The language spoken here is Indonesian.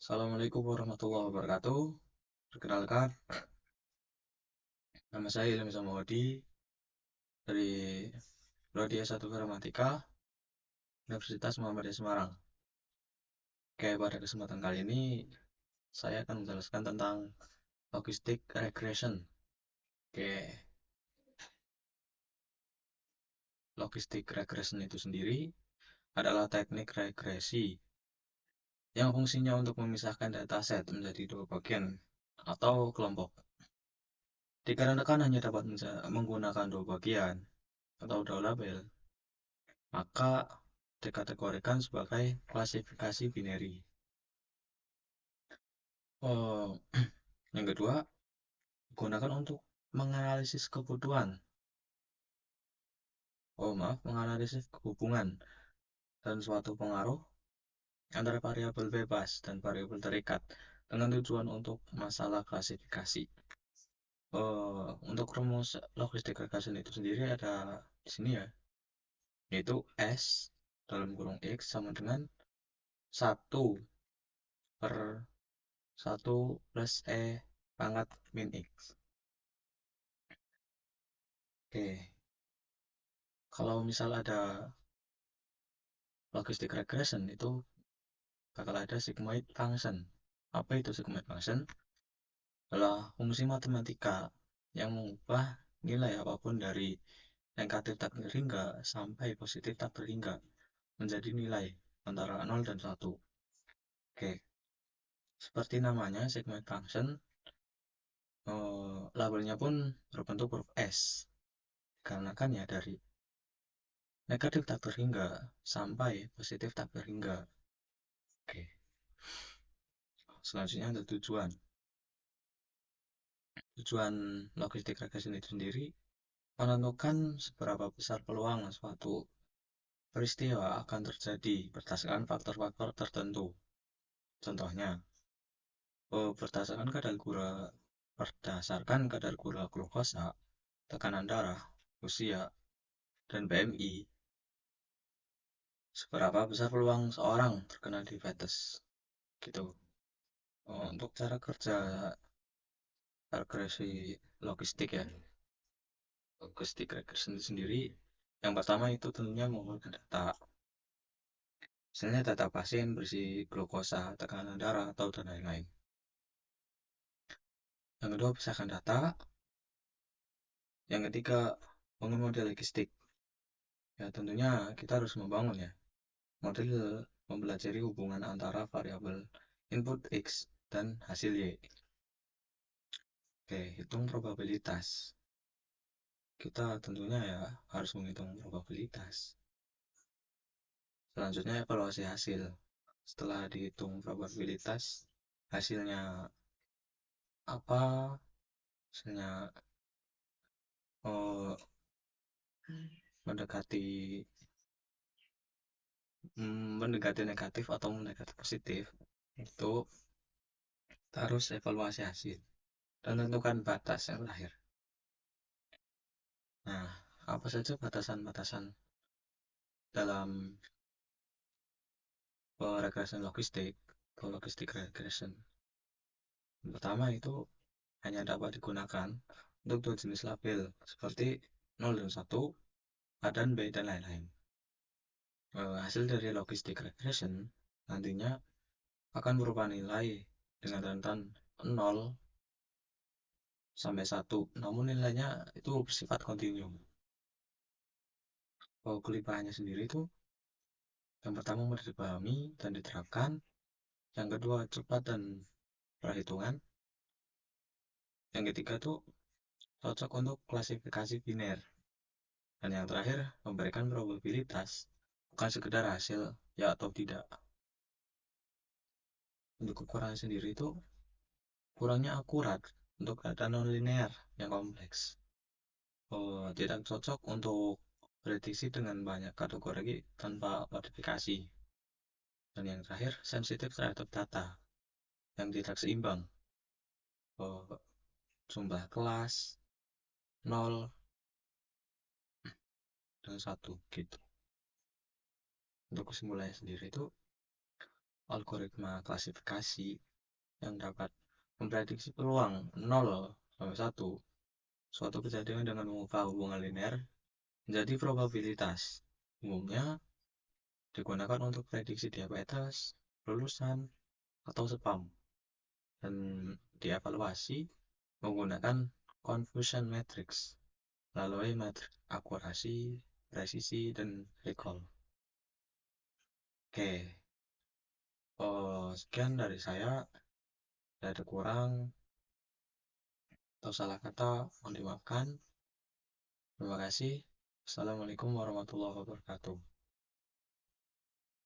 Assalamualaikum warahmatullahi wabarakatuh. Perkenalkan, nama saya Ilham Samawadi dari Prodi S1 Gramatika Universitas Muhammadiyah Semarang. Oke, pada kesempatan kali ini saya akan menjelaskan tentang logistic regression. Oke, logistic regression itu sendiri adalah teknik regresi yang fungsinya untuk memisahkan dataset menjadi dua bagian atau kelompok. Dikarenakan hanya dapat menggunakan dua bagian atau dua label, maka dikategorikan sebagai klasifikasi binary. Oh, yang kedua, digunakan untuk menganalisis kebutuhan. Menganalisis hubungan dan suatu pengaruh antara variabel bebas dan variabel terikat dengan tujuan untuk masalah klasifikasi. Untuk rumus logistic regression itu sendiri ada di sini ya, yaitu S dalam kurung X sama dengan 1 per 1 plus E pangkat min X. Oke, kalau misal ada logistic regression itu bakal ada sigmoid function. Apa itu sigmoid function? Adalah fungsi matematika yang mengubah nilai apapun dari negatif tak terhingga sampai positif tak terhingga menjadi nilai antara 0 dan 1. Oke, seperti namanya sigmoid function, labelnya pun berbentuk huruf S karena kan ya dari negatif tak terhingga sampai positif tak terhingga. Oke, selanjutnya ada tujuan. Tujuan logistic regression itu sendiri menentukan seberapa besar peluang suatu peristiwa akan terjadi berdasarkan faktor-faktor tertentu. Contohnya, berdasarkan kadar gula glukosa, tekanan darah, usia, dan BMI, seberapa besar peluang seorang terkena diabetes. Gitu. Untuk cara kerja regresi logistik ya, logistik regression sendiri, yang pertama itu tentunya mengumpulkan data. Misalnya data pasien berisi glukosa, tekanan darah, atau dan lain-lain. Yang kedua, pisahkan data. Yang ketiga, bangun model logistik. Ya, tentunya kita harus membangun ya model mempelajari hubungan antara variabel input X dan hasil Y. Oke, hitung probabilitas. Kita tentunya ya harus menghitung probabilitas. Selanjutnya evaluasi hasil. Setelah dihitung probabilitas, hasilnya apa? Hasilnya mendekati negatif atau mendekati positif, itu harus evaluasi hasil dan tentukan batas yang terakhir. Nah, apa saja batasan-batasan dalam regression logistik atau logistik regression? Yang pertama itu hanya dapat digunakan untuk dua jenis label seperti 0 dan 1, A dan B, dan lain-lain. Hasil dari logistik regression nantinya akan berupa nilai dengan rentan 0 sampai 1, namun nilainya itu bersifat kontinum. Kelimpahannya sendiri itu yang pertama mudah dipahami dan diterapkan, yang kedua cepat dan perhitungan, yang ketiga tuh cocok untuk klasifikasi biner, dan yang terakhir memberikan probabilitas bukan sekedar hasil ya atau tidak. Untuk kekurangan sendiri itu kurangnya akurat untuk data nonlinear yang kompleks. Tidak cocok untuk prediksi dengan banyak kategori tanpa modifikasi. Dan yang terakhir, sensitif terhadap data yang tidak seimbang. Jumlah kelas 0 dan 1 gitu. Untuk kesimpulannya sendiri itu algoritma klasifikasi yang dapat memprediksi peluang 0 sampai 1 suatu kejadian dengan mengubah hubungan linear menjadi probabilitas. Umumnya digunakan untuk prediksi diabetes, lulusan, atau spam, dan dievaluasi menggunakan confusion matrix melalui metrik akurasi, presisi, dan recall. Oke, sekian dari saya. Ada kurang atau salah kata, mohon dimaafkan. Terima kasih. Assalamualaikum warahmatullahi wabarakatuh.